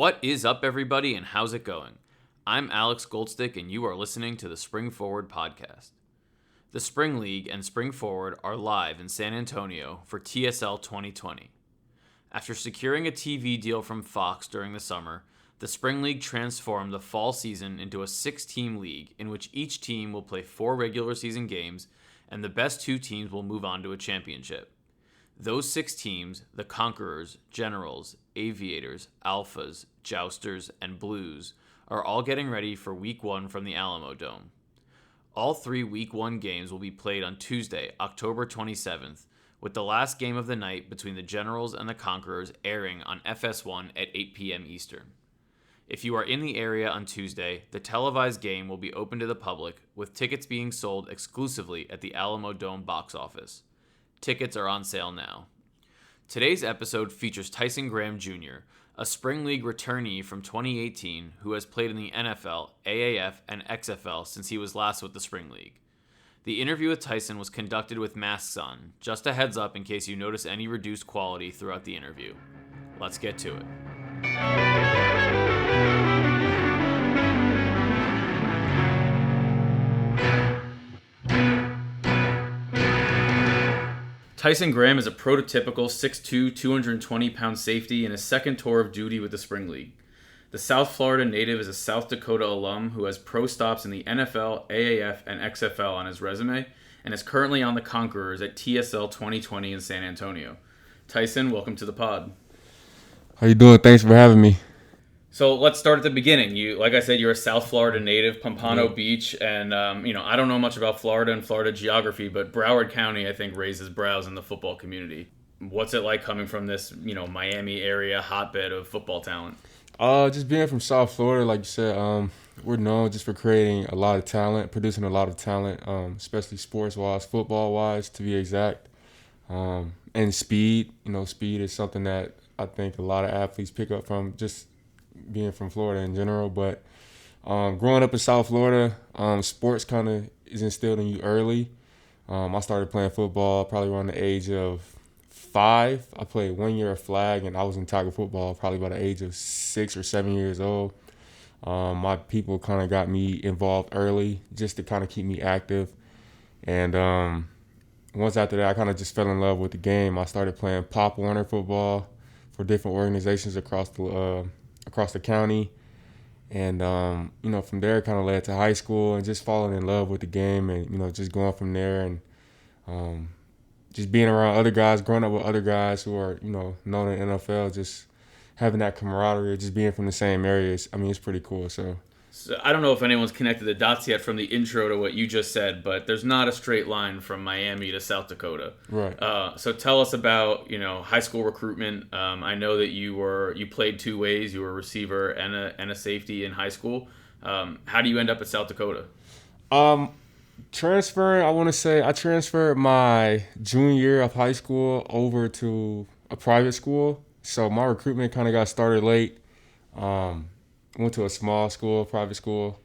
What is up, everybody, and how's it going? I'm Alex Goldstick, and you are listening to the Spring Forward podcast. The Spring League and Spring Forward are live in San Antonio for TSL 2020. After securing a TV deal from Fox during the summer, the Spring League transformed the fall season into a 6-team league in which each team will play 4 regular season games, and the best 2 teams will move on to a championship. Those 6 teams, the Conquerors, Generals, Aviators, Alphas, Jousters, and Blues, are all getting ready for Week 1 from the Alamo Dome. All 3 Week 1 games will be played on Tuesday, October 27th, with the last game of the night between the Generals and the Conquerors airing on FS1 at 8 p.m. Eastern. If you are in the area on Tuesday, the televised game will be open to the public, with tickets being sold exclusively at the Alamo Dome box office. Tickets are on sale now. Today's episode features Tyson Graham Jr., a Spring League returnee from 2018 who has played in the NFL, AAF, and XFL since he was last with the Spring League. The interview with Tyson was conducted with masks on, just a heads up in case you notice any reduced quality throughout the interview. Let's get to it. Tyson Graham is a prototypical 6'2", 220-pound safety in his second tour of duty with the Spring League. The South Florida native is a South Dakota alum who has pro stops in the NFL, AAF, and XFL on his resume, and is currently on the Conquerors at TSL 2020 in San Antonio. Tyson, welcome to the pod. How you doing? Thanks for having me. So let's start at the beginning. Like I said, you're a South Florida native, Pompano Beach, and I don't know much about Florida and Florida geography, but Broward County, I think, raises brows in the football community. What's it like coming from this, Miami area hotbed of football talent? Just being from South Florida, like you said, we're known just for creating a lot of talent, producing a lot of talent, especially sports-wise, football-wise, to be exact, and speed. Speed is something that I think a lot of athletes pick up from just being from Florida in general. But growing up in South Florida, sports kind of is instilled in you early. I started playing football probably around the age of 5. I played 1 year of flag, and I was in tackle football probably by the age of 6 or 7 years old. My people kind of got me involved early just to kind of keep me active. And once after that, I kind of just fell in love with the game. I started playing Pop Warner football for different organizations across the county. And, from there, it kind of led to high school and just falling in love with the game and, just going from there and just being around other guys, growing up with other guys who are, known in the NFL, just having that camaraderie, just being from the same areas. It's pretty cool. So I don't know if anyone's connected the dots yet from the intro to what you just said, but there's not a straight line from Miami to South Dakota. Right. So tell us about high school recruitment. I know that you played 2 ways. You were a receiver and a safety in high school. How do you end up at South Dakota? Transferring, I want to say I transferred my junior year of high school over to a private school. So my recruitment kind of got started late. Went to a small school, private school.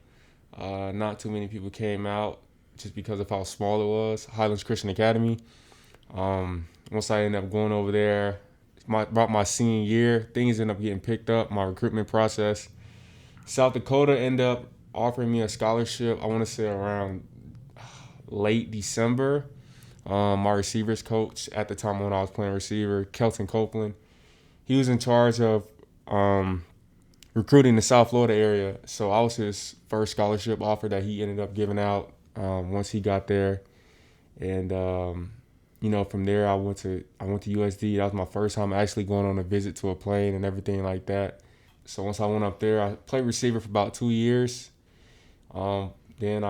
Not too many people came out just because of how small it was. Highlands Christian Academy. Once I ended up going over there, about my senior year, things ended up getting picked up, my recruitment process. South Dakota ended up offering me a scholarship, I want to say around late December. My receivers coach at the time when I was playing receiver, Kelton Copeland, he was in charge of recruiting the South Florida area. So I was his first scholarship offer that he ended up giving out once he got there. And, from there I went to USD. That was my first time actually going on a visit to a plane and everything like that. So once I went up there, I played receiver for about 2 years. Then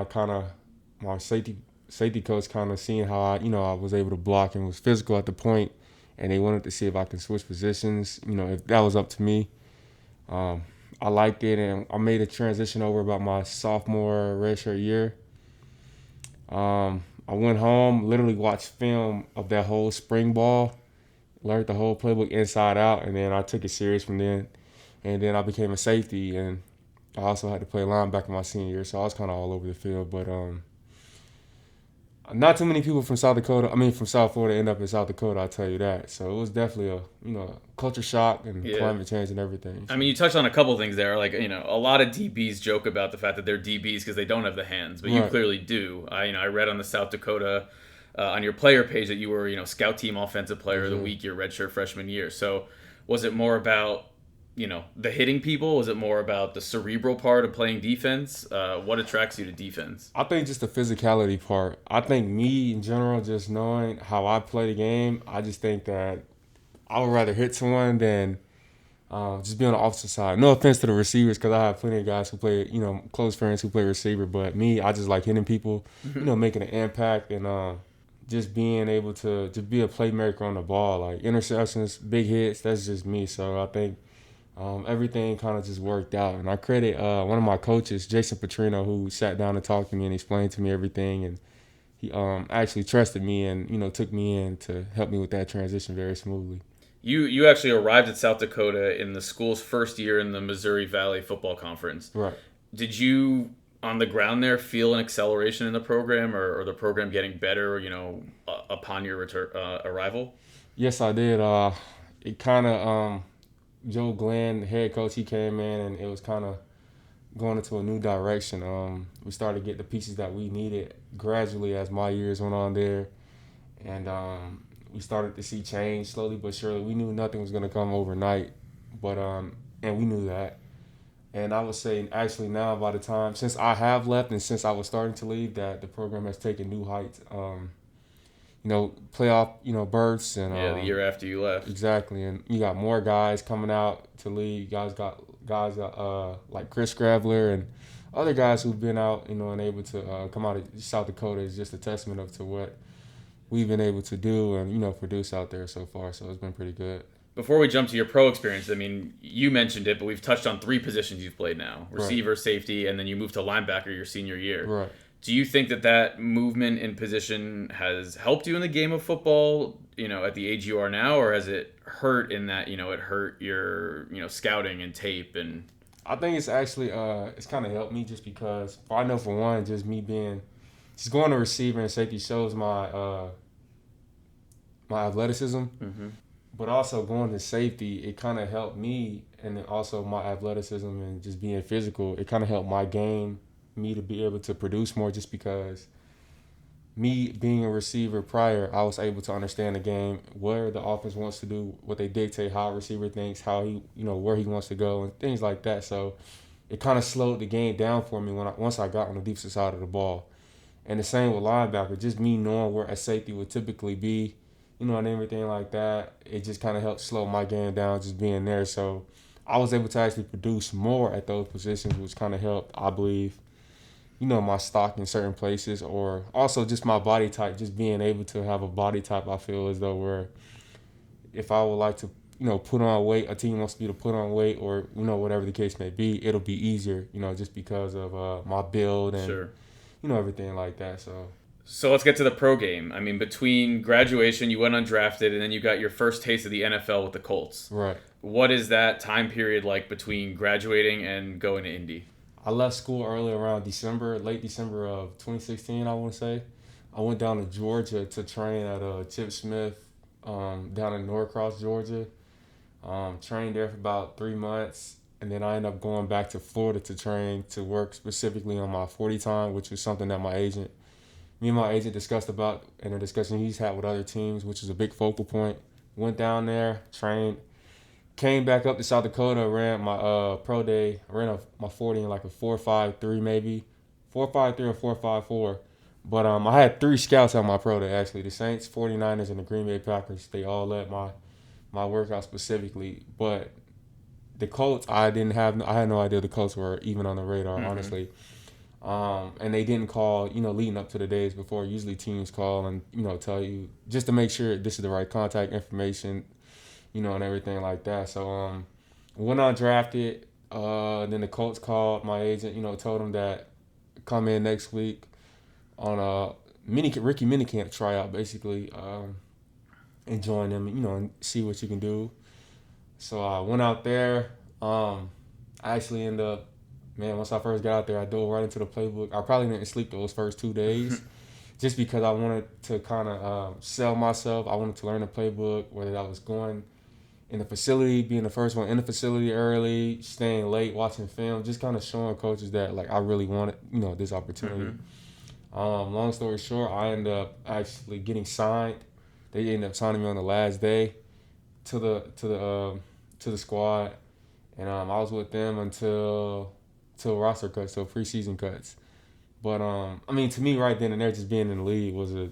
my safety coach kind of seeing how I was able to block and was physical at the point, and they wanted to see if I can switch positions, if that was up to me. I liked it, and I made a transition over about my sophomore redshirt year. I went home, literally watched film of that whole spring ball, learned the whole playbook inside out, and then I took it serious from then. And then I became a safety, and I also had to play linebacker my senior year, so I was kind of all over the field. But Not too many people from South Dakota. I mean, from South Florida end up in South Dakota. I'll tell you that. So it was definitely a culture shock and Yeah. climate change and everything. I mean, you touched on a couple things there. Like, a lot of DBs joke about the fact that they're DBs because they don't have the hands, but you Right. clearly do. I read on the South Dakota on your player page that you were, scout team offensive player of the week your redshirt freshman year. So, was it more about the hitting people? Was it more about the cerebral part of playing defense? What attracts you to defense? I think just the physicality part. I think me in general, just knowing how I play the game, I just think that I would rather hit someone than just be on the opposite side. No offense to the receivers, because I have plenty of guys who play, close friends who play receiver. But me, I just like hitting people, making an impact and just being able to just be a playmaker on the ball. Like interceptions, big hits, that's just me. So I think everything kind of just worked out. And I credit one of my coaches, Jason Petrino, who sat down and talked to me and explained to me everything. And he actually trusted me and, took me in to help me with that transition very smoothly. You actually arrived at South Dakota in the school's first year in the Missouri Valley Football Conference. Right. Did you, on the ground there, feel an acceleration in the program or the program getting better, upon your arrival? Yes, I did. It kind of, Joe Glenn, the head coach, he came in and it was kind of going into a new direction. We started to get the pieces that we needed gradually as my years went on there. And we started to see change slowly but surely. We knew nothing was going to come overnight, but and we knew that. And I would say actually now by the time, since I have left and since I was starting to leave, that the program has taken new heights. Playoff, berths and the year after you left. Exactly, and you got more guys coming out to lead. You guys got guys like Chris Scrabbler and other guys who've been out, and able to come out of South Dakota is just a testament to what we've been able to do and produce out there so far. So it's been pretty good. Before we jump to your pro experience, I mean, you mentioned it, but we've touched on 3 positions you've played now: receiver, right. Safety, and then you moved to linebacker your senior year. Right. Do you think that movement in position has helped you in the game of football, at the age you are now, or has it hurt in that, it hurt your, scouting and tape? And I think it's actually, it's kind of helped me just because I know for one, just me just going to receiver and safety shows my athleticism, but also going to safety, it kind of helped me, and then also my athleticism and just being physical, it kind of helped my game, me to be able to produce more just because me being a receiver prior, I was able to understand the game, where the offense wants to do, what they dictate, how a receiver thinks, how he, where he wants to go and things like that. So it kind of slowed the game down for me once I got on the defensive side of the ball. And the same with linebacker, just me knowing where a safety would typically be, and everything like that, it just kind of helped slow my game down just being there. So I was able to actually produce more at those positions, which kind of helped, I believe, my stock in certain places, or also just my body type, just being able to have a body type, I feel as though where if I would like to, put on weight, a team wants me to put on weight or, whatever the case may be, it'll be easier, just because of my build and, sure. Everything like that. So let's get to the pro game. I mean, between graduation, you went undrafted, and then you got your first taste of the NFL with the Colts. Right. What is that time period like between graduating and going to Indy? I left school early around late December of 2016, I want to say. I went down to Georgia to train at Chip Smith down in Norcross, Georgia. Trained there for about 3 months, and then I ended up going back to Florida to train to work specifically on my 40 time, which was something that me and my agent discussed about in a discussion he's had with other teams, which is a big focal point. Went down there, trained, came back up to South Dakota, ran my pro day. I ran my 40 in like a 4.53 maybe, 4.53 or 4.54. But I had 3 scouts on my pro day actually. The Saints, 49ers, and the Green Bay Packers. They all led my workout specifically. But the Colts, I had no idea the Colts were even on the radar, honestly. And they didn't call, leading up to the days before. Usually teams call and, tell you just to make sure this is the right contact information, and everything like that. So went undrafted. Then the Colts called my agent, told him that come in next week on a rookie minicamp tryout, basically, and join them, and see what you can do. So I went out there. I actually ended up, once I first got out there, I dove right into the playbook. I probably didn't sleep those first 2 days. just because I wanted to kind of sell myself. I wanted to learn the playbook, whether I was going in the facility, being the first one in the facility early, staying late, watching film, just kind of showing coaches that like I really wanted, this opportunity. Long story short, I ended up actually getting signed. They ended up signing me on the last day to the squad, and I was with them until roster cuts, so preseason cuts. But I mean, to me, right then and there, just being in the league was it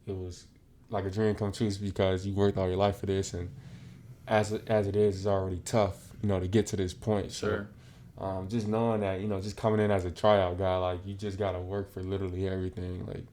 was like a dream come true, because you worked all your life for this, and as it is, it's already tough, to get to this point. Sure. So, just knowing that, just coming in as a tryout guy, like you just gotta work for literally everything, like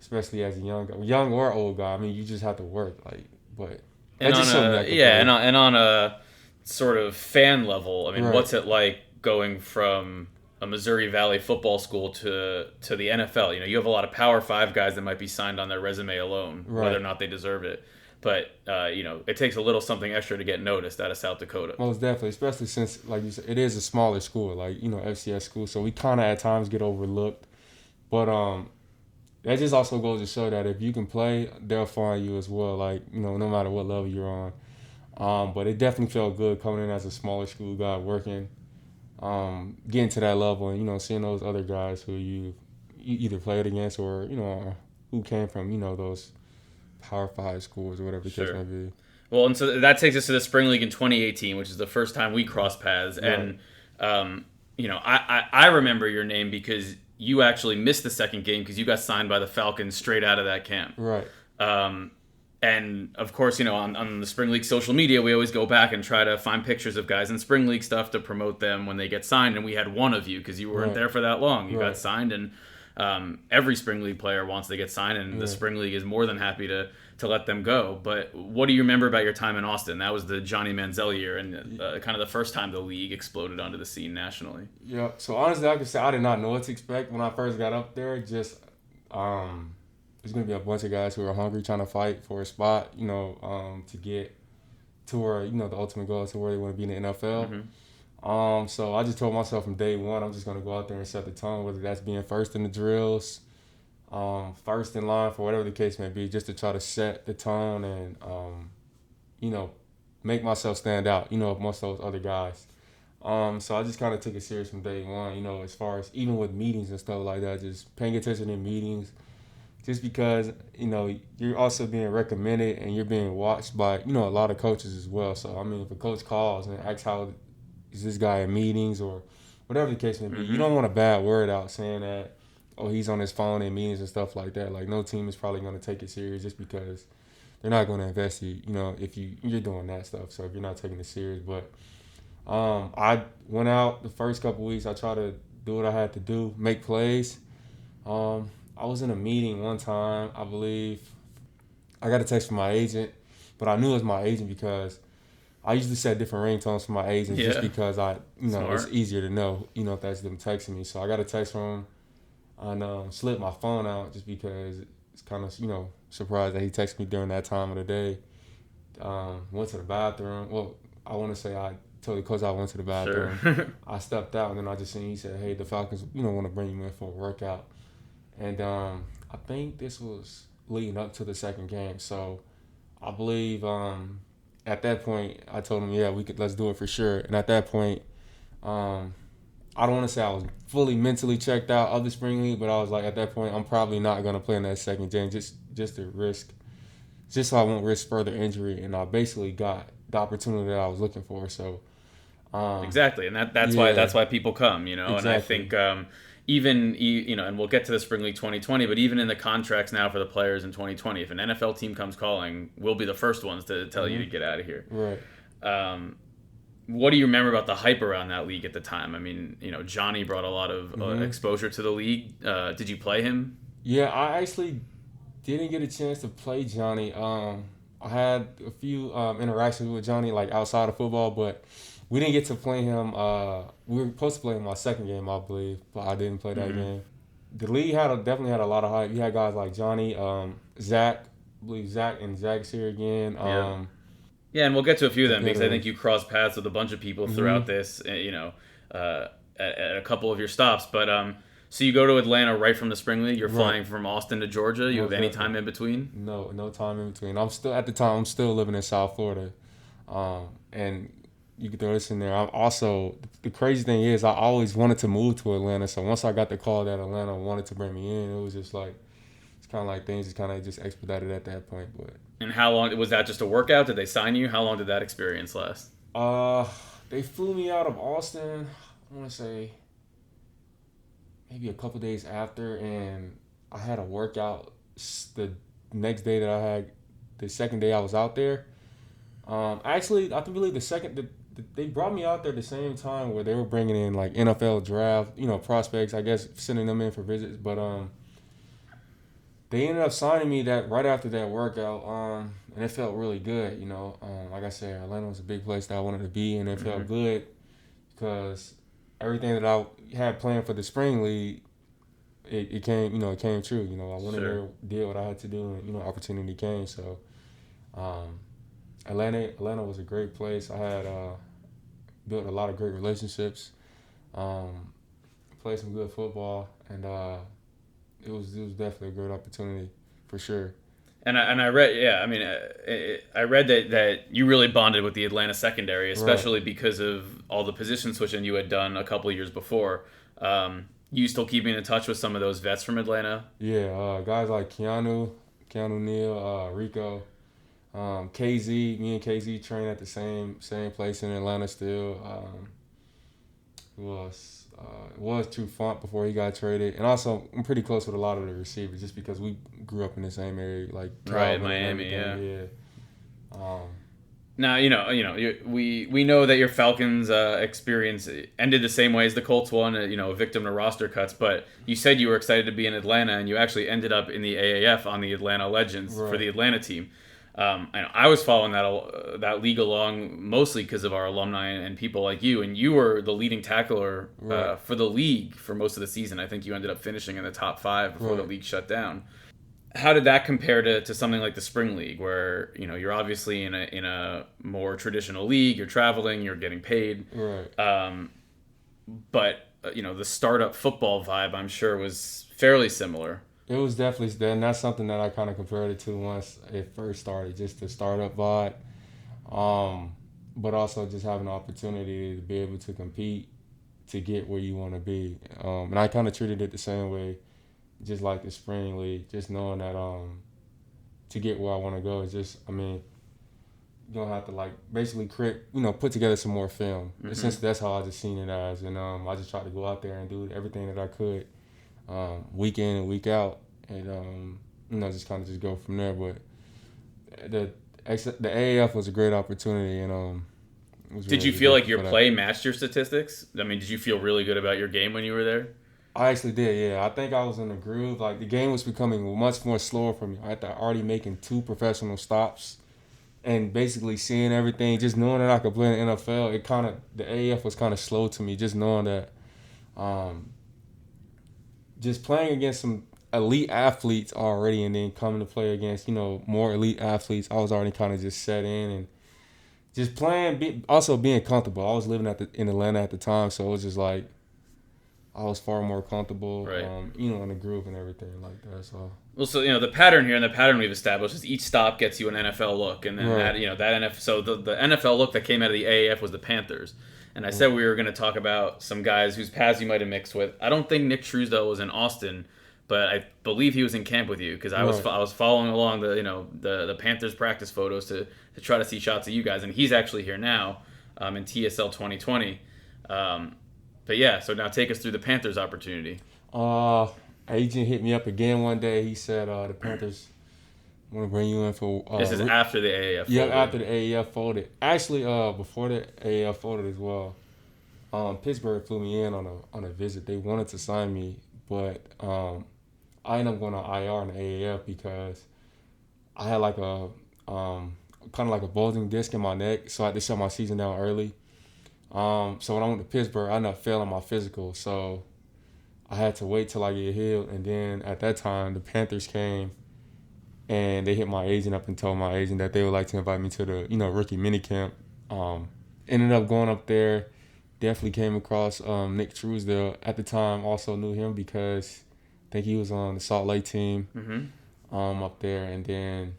especially as a young or old guy. I mean, you just have to work, like, but And that's just on something a that could yeah, play. and on a sort of fan level, I mean, Right. what's it like going from a Missouri Valley football school to the NFL? You have a lot of Power Five guys that might be signed on their resume alone, whether or Right. not they deserve it. But it takes a little something extra to get noticed out of South Dakota. Most definitely, especially since, like you said, it is a smaller school, like FCS school, so we kind of at times get overlooked. But that just also goes to show that if you can play, they'll find you as well. Like no matter what level you're on. But it definitely felt good coming in as a smaller school guy, working, getting to that level, and seeing those other guys who you either played against, or who came from those Power Five schools or whatever the case Sure. may be. Well, and so that takes us to the Spring League in 2018, which is the first time we crossed paths. Right. And, I remember your name because you actually missed the second game because you got signed by the Falcons straight out of that camp. Right. And, of course, on the Spring League social media, we always go back and try to find pictures of guys in Spring League stuff to promote them when they get signed. And we had one of you because you weren't Right. there for that long. You Right. got signed, and every Spring League player wants to get signed, and the Spring League is more than happy to let them go. But what do you remember about your time in Austin? That was the Johnny Manziel year, and kind of the first time the league exploded onto the scene nationally. Yeah. So honestly, I can say I did not know what to expect when I first got up there. Just there's gonna be a bunch of guys who are hungry, trying to fight for a spot. To get to where the ultimate goal is to where they want to be in the NFL. So I just told myself from day one, I'm just gonna go out there and set the tone, whether that's being first in the drills, first in line for whatever the case may be, just to try to set the tone and make myself stand out, amongst those other guys. So I just kind of took it serious from day one, as far as even with meetings and stuff like that, just paying attention in meetings, just because, you're also being recommended and you're being watched by, a lot of coaches as well. So, I mean, if a coach calls and asks how is this guy in meetings or whatever the case may be, you don't want a bad word out saying that, oh, he's on his phone in meetings and stuff like that. Like, no team is probably going to take it serious just because they're not going to invest you, if you're doing that stuff. So if you're not taking it serious. But I went out the first couple weeks. I tried to do what I had to do, make plays. I was in a meeting one time, I believe. I got a text from my agent, but I knew it was my agent because I usually set different ringtones for my agents just because it's easier to know, if that's them texting me. So I got a text from him and slipped my phone out just because it's kind of, surprised that he texted me during that time of the day. Went to the bathroom. Well, I want to say I told the coach I went to the bathroom. Sure. I stepped out, and then I just seen he said, hey, the Falcons, want to bring you in for a workout. And I think this was leading up to the second game. So I believe at that point I told him, yeah, let's do it for sure. And at that point, I don't want to say I was fully mentally checked out of the spring league, but I was like, at that point, I'm probably not going to play in that second game just to risk, just so I won't risk further injury. And I basically got the opportunity that I was looking for. So exactly, and that's why people come, Exactly. And I think even and we'll get to the Spring League 2020, but even in the contracts now for the players in 2020, if an NFL team comes calling, we'll be the first ones to tell you to get out of here. Right. What do you remember about the hype around that league at the time? I mean, Johnny brought a lot of exposure to the league. Did you play him? Yeah, I actually didn't get a chance to play Johnny. I had a few interactions with Johnny, like outside of football, but we didn't get to play him. We were supposed to play him my second game, I believe, but I didn't play that game. The league definitely had a lot of hype. You had guys like Johnny, Zach. I believe Zach's here again. Yeah, and we'll get to a few of them because I think you crossed paths with a bunch of people throughout this, at a couple of your stops. But So you go to Atlanta right from the spring league. You're Right. flying from Austin to Georgia. You No, have any definitely. time in between? No time in between. I'm still living in South Florida, and you can throw this in there. I'm also the crazy thing is I always wanted to move to Atlanta. So once I got the call that Atlanta wanted to bring me in, it was just like it's kind of like things just kind of just expedited at that point. But And how long was that? Just a workout? Did they sign you? How long did that experience last? uh, they flew me out of Austin. I want to say maybe a couple days after, and I had a workout the next day that I had. The second day I was out there. Actually, I can believe they brought me out there the same time where they were bringing in like NFL draft, prospects. I guess sending them in for visits, but they ended up signing me that right after that workout. And it felt really good. Like I said, Atlanta was a big place that I wanted to be, and it felt good because everything that I had planned for the spring league, it came, it came true. I went in there, did what I had to do, and opportunity came. So. Atlanta was a great place. I had built a lot of great relationships, played some good football, and it was definitely a great opportunity for sure. And I read, yeah, I mean, I read that you really bonded with the Atlanta secondary, especially because of all the position switching you had done a couple of years before. You still keeping in touch with some of those vets from Atlanta? Yeah, guys like Keanu Neal, Rico. KZ, me and KZ train at the same place in Atlanta still. Who else? It was True Font before he got traded, and also I'm pretty close with a lot of the receivers just because we grew up in the same area, like Right, Calvin and Miami, everything. Yeah. Now we know that your Falcons experience ended the same way as the Colts one, a victim to roster cuts. But you said you were excited to be in Atlanta, and you actually ended up in the AAF on the Atlanta Legends for the Atlanta team. I was following that league along mostly because of our alumni and people like you, and you were the leading tackler for the league for most of the season. I think you ended up finishing in the top 5 before the league shut down. How did that compare to something like the spring league, where you're obviously in a more traditional league, you're traveling, you're getting paid, but the startup football vibe I'm sure was fairly similar. It was definitely, and that's something that I kind of compared it to once it first started, just the startup vibe, but also just having the opportunity to be able to compete to get where you want to be. And I kind of treated it the same way, just like the spring league, just knowing that to get where I want to go is just, you don't have to basically put together some more film. Essentially, that's how I just seen it as, and I just tried to go out there and do everything that I could. Week in and week out, and just kind of just go from there. But the AAF was a great opportunity, and did you feel like your play matched your statistics? I mean, did you feel really good about your game when you were there? I actually did, yeah. I think I was in the groove. Like the game was becoming much more slower for me. I had already making 2 professional stops, and basically seeing everything, just knowing that I could play in the NFL. The AAF was kind of slow to me, just knowing that. Just playing against some elite athletes already, and then coming to play against more elite athletes, I was already kind of just set in and just playing. Also being comfortable. I was living in Atlanta at the time, so it was just like I was far more comfortable, in the group and everything like that. So. Well, so the pattern here, and the pattern we've established is each stop gets you an NFL look, and then that NFL. So the NFL look that came out of the AAF was the Panthers. And I said we were going to talk about some guys whose paths you might have mixed with. I don't think Nick Truesdale was in Austin, but I believe he was in camp with you because I was following along the Panthers practice photos to try to see shots of you guys, and he's actually here now in TSL 2020. But yeah, so now take us through the Panthers opportunity. Agent hit me up again one day. He said the Panthers want to bring you in for. This is after the AAF folded. Yeah, after the AAF folded. Actually, before the AAF folded as well. Pittsburgh flew me in on a visit. They wanted to sign me, but I ended up going on IR in the AAF because I had like a kind of like a bulging disc in my neck, so I had to shut my season down early. So when I went to Pittsburgh, I ended up failing my physical, so I had to wait till I get healed. And then at that time, the Panthers came. And they hit my agent up and told my agent that they would like to invite me to the, rookie minicamp. Ended up going up there, definitely came across Nick Truesdale. At the time, also knew him because I think he was on the Salt Lake team up there. And then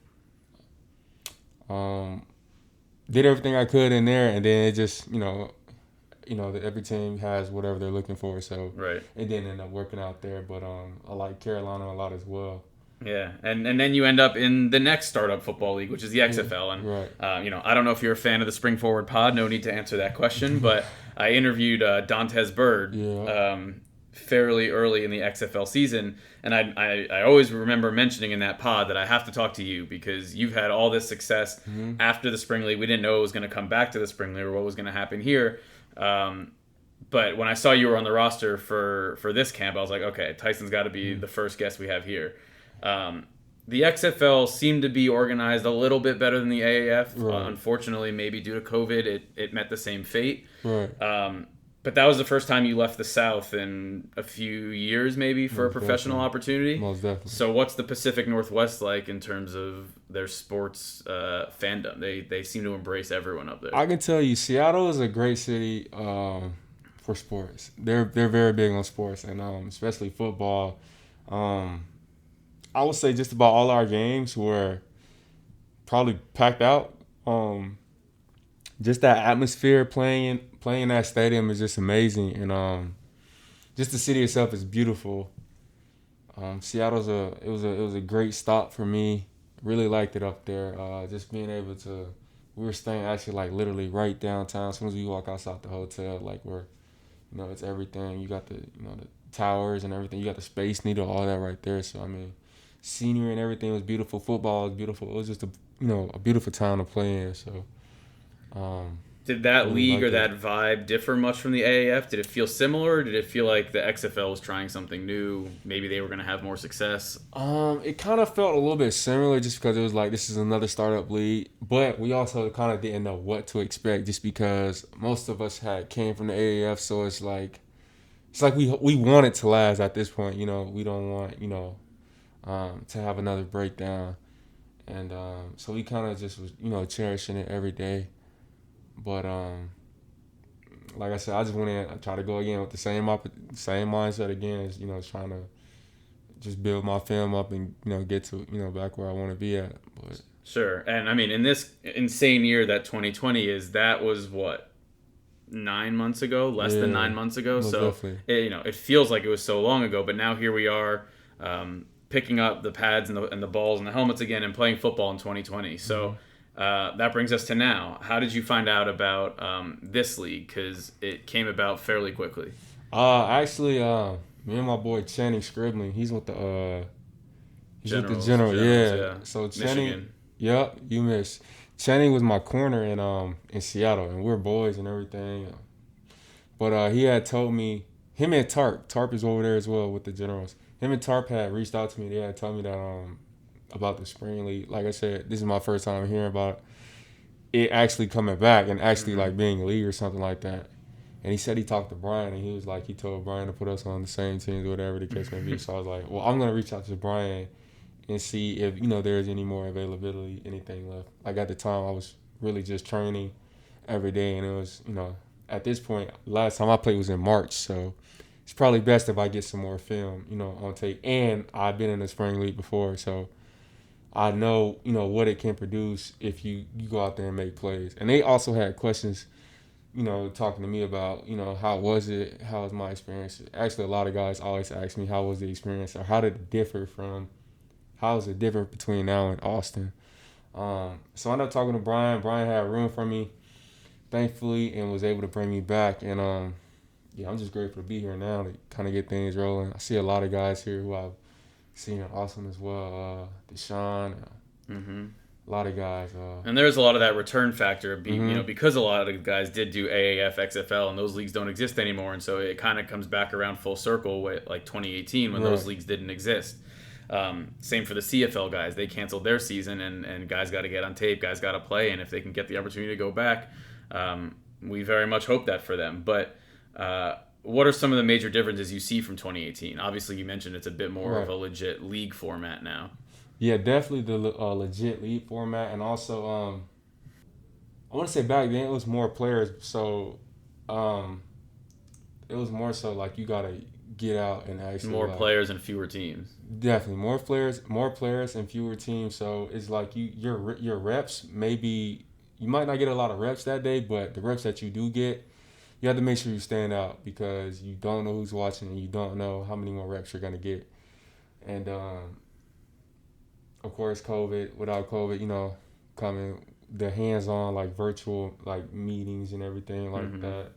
did everything I could in there. And then it just, every team has whatever they're looking for. So it didn't end up working out there. But I like Carolina a lot as well. Yeah, and then you end up in the next startup football league, which is the XFL. And I don't know if you're a fan of the Spring Forward Pod. No need to answer that question. But I interviewed Dantes Bird fairly early in the XFL season, and I always remember mentioning in that pod that I have to talk to you because you've had all this success after the Spring League. We didn't know it was going to come back to the Spring League or what was going to happen here. But when I saw you were on the roster for this camp, I was like, okay, Tyson's got to be the first guest we have here. The XFL seemed to be organized a little bit better than the AAF. Unfortunately, maybe due to COVID, it met the same fate. But that was the first time you left the South in a few years, maybe, for a professional opportunity. Most definitely. So what's the Pacific Northwest like in terms of their sports fandom? They seem to embrace everyone up there. I can tell you, Seattle is a great city for sports. They're very big on sports, and especially football. I would say just about all our games were probably packed out. Just that atmosphere playing in that stadium is just amazing, and just the city itself is beautiful. Seattle's it was a great stop for me. Really liked it up there. Just being able to, we were staying actually like literally right downtown. As soon as we walk outside the hotel, like it's everything. You got the the towers and everything. You got the Space Needle, all that right there. So I mean, scenery and everything was beautiful. Football was beautiful. It was just a beautiful town to play in. So. Did that league or that vibe differ much from the AAF? Did it feel similar? Or did it feel like the XFL was trying something new? Maybe they were going to have more success? It kind of felt a little bit similar just because it was like this is another startup league. But we also kind of didn't know what to expect just because most of us came from the AAF. So it's like we want it to last at this point. We don't want, to have another breakdown. And so we kind of just was, cherishing it every day. But like I said, I just went in. I tried to go again with the same mindset again as trying to just build my film up and get to back where I want to be at. But sure, and I mean in this insane year that 2020 is, that was what 9 months ago, less than 9 months ago. So it feels like it was so long ago, but now here we are, picking up the pads and the balls and the helmets again and playing football in 2020. So. That brings us to now. How did you find out about this league? Because it came about fairly quickly. Actually, me and my boy Channing Scribbling, he's with the Generals. Yeah. So Channing, Michigan. Yep, you missed. Channing was my corner in Seattle, and we're boys and everything. But he had told me, him and Tarp is over there as well with the Generals. Him and Tarp had reached out to me. They had told me that about the spring league. Like I said, this is my first time hearing about it actually coming back and actually like being a league or something like that. And he said he talked to Brian, and he was like, he told Brian to put us on the same teams or whatever the case may be. So I was like, well, I'm gonna reach out to Brian and see if there's any more availability, anything left. Like at the time, I was really just training every day, and it was at this point, last time I played was in March, so it's probably best if I get some more film on tape. And I've been in the spring league before, so I know, what it can produce if you go out there and make plays. And they also had questions, talking to me about, how was it? How was my experience? Actually, a lot of guys always ask me, how was the experience? Or how is it different between now and Austin? So I ended up talking to Brian. Brian had room for me, thankfully, and was able to bring me back. And, I'm just grateful to be here now to kind of get things rolling. I see a lot of guys here who I've seen are awesome as well. Deshaun, a lot of guys. And there's a lot of that return factor, because a lot of the guys did do AAF, XFL, and those leagues don't exist anymore. And so it kind of comes back around full circle with like 2018 when those leagues didn't exist. Same for the CFL guys. They canceled their season, and guys got to get on tape, guys got to play. And if they can get the opportunity to go back, we very much hope that for them. But what are some of the major differences you see from 2018? Obviously, you mentioned it's a bit more of a legit league format now. Yeah, definitely the legit league format. And also, I want to say back then it was more players. So it was more so like you gotta get out and actually More like, players and fewer teams. definitely more players and fewer teams. So it's like your reps maybe you might not get a lot of reps that day, but the reps that you do get, you have to make sure you stand out because you don't know who's watching and you don't know how many more reps you're gonna get. And of course, without COVID, coming the hands-on like virtual like meetings and everything like that.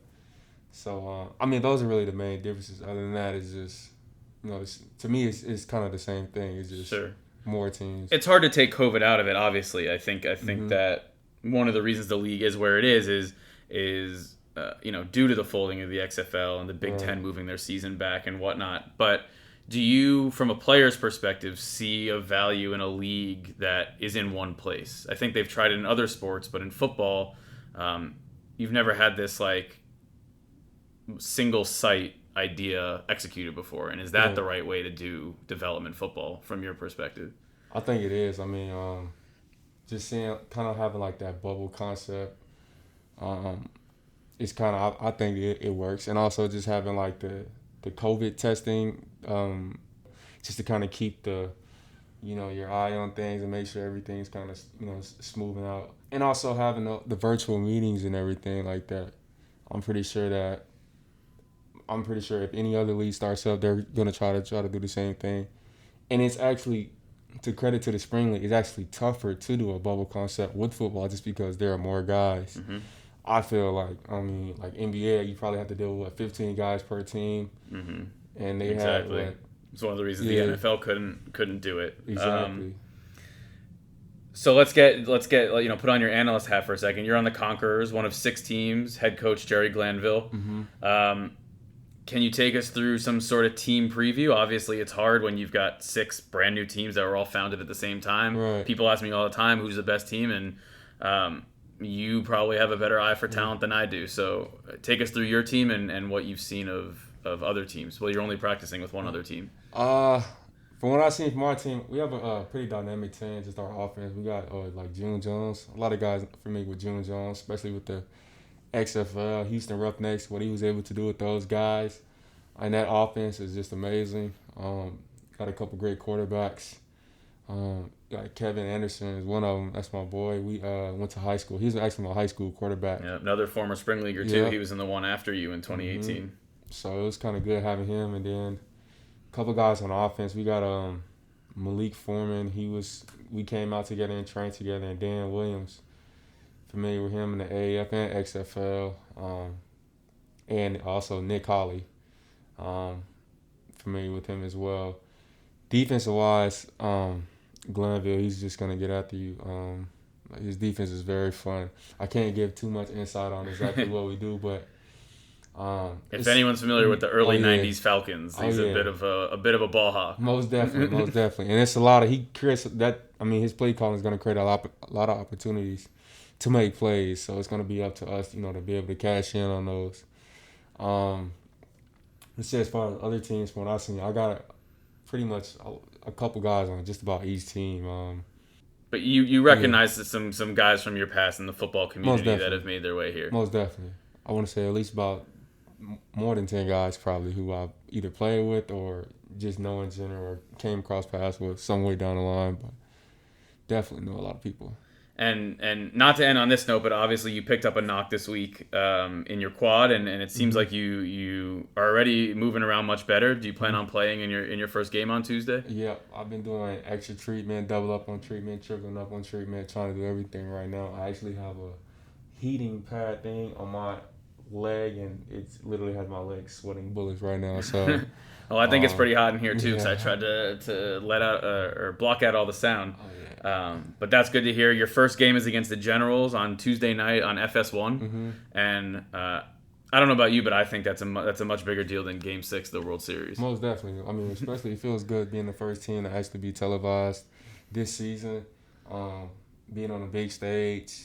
So I mean, those are really the main differences. Other than that, it's just to me, it's kind of the same thing. It's just Sure. more teams. It's hard to take COVID out of it. Obviously, I think that one of the reasons the league is where it is due to the folding of the XFL and the Big Ten moving their season back and whatnot. But do you, from a player's perspective, see a value in a league that is in one place? I think they've tried it in other sports, but in football, you've never had this like single site idea executed before. And is that the right way to do development football from your perspective? I think it is. I mean, just seeing kind of having like that bubble concept. It's kind of I think it works, and also just having like the COVID testing, just to kind of keep your eye on things and make sure everything's kind of smoothing out, and also having the virtual meetings and everything like that. I'm pretty sure if any other league starts up, they're gonna try to do the same thing, and it's actually, to credit to the spring league, it's actually tougher to do a bubble concept with football just because there are more guys. I feel like NBA, you probably have to deal with 15 guys per team, and they Exactly. have It's one of the reasons the NFL couldn't do it. Exactly. So let's get put on your analyst hat for a second. You're on the Conquerors, one of 6 teams. Head coach Jerry Glanville. Can you take us through some sort of team preview? Obviously, it's hard when you've got 6 brand new teams that were all founded at the same time. Right. People ask me all the time, who's the best team, and you probably have a better eye for talent than I do. So take us through your team and what you've seen of other teams. Well, you're only practicing with one other team. From what I've seen from our team, we have a pretty dynamic team. Just our offense, we got like June Jones. A lot of guys familiar with June Jones, especially with the XFL, Houston Roughnecks. What he was able to do with those guys, and that offense is just amazing. Got a couple great quarterbacks. Like Kevin Anderson is one of them. That's my boy. We went to high school. He's actually my high school quarterback. Yeah, another former spring leaguer too. Yeah. He was in the one after you in 2018. So it was kind of good having him. And then a couple guys on offense. We got Malik Foreman. We came out together and trained together. And Dan Williams, familiar with him in the AAF and XFL. And also Nick Hawley, familiar with him as well. Defensive wise, Glanville, he's just gonna get after you. His defense is very fun. I can't give too much insight on exactly what we do, but if anyone's familiar with the early '90s Falcons, he's a bit of a ball hawk. Most definitely, and it's a lot of he creates that. I mean, his play calling is gonna create a lot of opportunities to make plays. So it's gonna be up to us, to be able to cash in on those. Let's say as far as other teams, from what I've seen, I got pretty much a couple guys on just about each team. But you recognize some guys from your past in the football community that have made their way here. Most definitely. I want to say at least about more than 10 guys probably who I've either played with or just know in general or came across paths with some way down the line. But definitely know a lot of people. And not to end on this note, but obviously you picked up a knock this week in your quad, and it seems like you are already moving around much better. Do you plan on playing in your first game on Tuesday? Yeah, I've been doing extra treatment, double up on treatment, tripling up on treatment, trying to do everything right now. I actually have a heating pad thing on my leg, and it literally has my legs sweating bullets right now. So, well, I think it's pretty hot in here too, because I tried to let out or block out all the sound. Oh, yeah. But that's good to hear. Your first game is against the Generals on Tuesday night on FS1, and I don't know about you, but I think that's a much bigger deal than Game 6 of the World Series. Most definitely. I mean, especially it feels good being the first team to actually be televised this season, being on a big stage,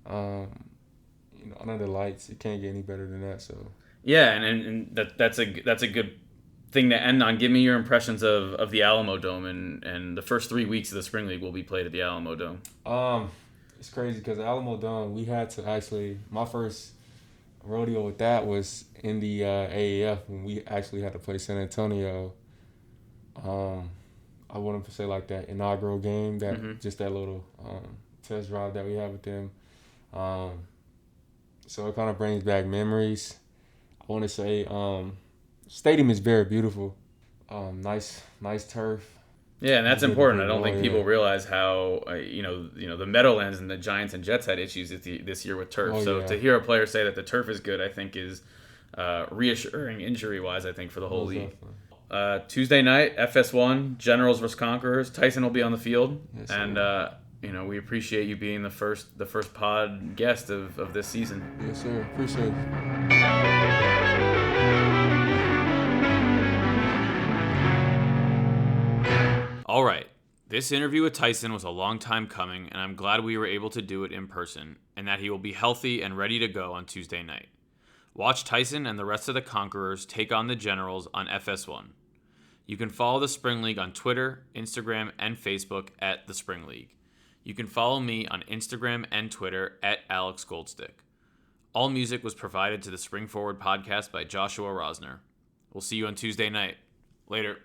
under the lights. It can't get any better than that. So yeah, and that's a good thing to end on. Give me your impressions of the Alamo Dome, and the first 3 weeks of the Spring League will be played at the Alamo Dome. It's crazy because the Alamo Dome, we had to actually, rodeo with that was in the AAF when we actually had to play San Antonio. I wouldn't say like that inaugural game, that just that little test drive that we had with them. So it kind of brings back memories. I want to say stadium is very beautiful. Nice turf. Yeah, and that's important. I don't think people realize how the Meadowlands and the Giants and Jets had issues this year with turf. To hear a player say that the turf is good, I think is reassuring injury-wise, I think, for the whole league. Tuesday night, FS1, Generals versus Conquerors. Tyson will be on the field. Yes, and we appreciate you being the first pod guest of this season. Yes, sir. Appreciate it. All right. This interview with Tyson was a long time coming, and I'm glad we were able to do it in person, and that he will be healthy and ready to go on Tuesday night. Watch Tyson and the rest of the Conquerors take on the Generals on FS1. You can follow the Spring League on Twitter, Instagram, and Facebook at the Spring League. You can follow me on Instagram and Twitter at Alex Goldstick. All music was provided to the Spring Forward podcast by Joshua Rosner. We'll see you on Tuesday night. Later.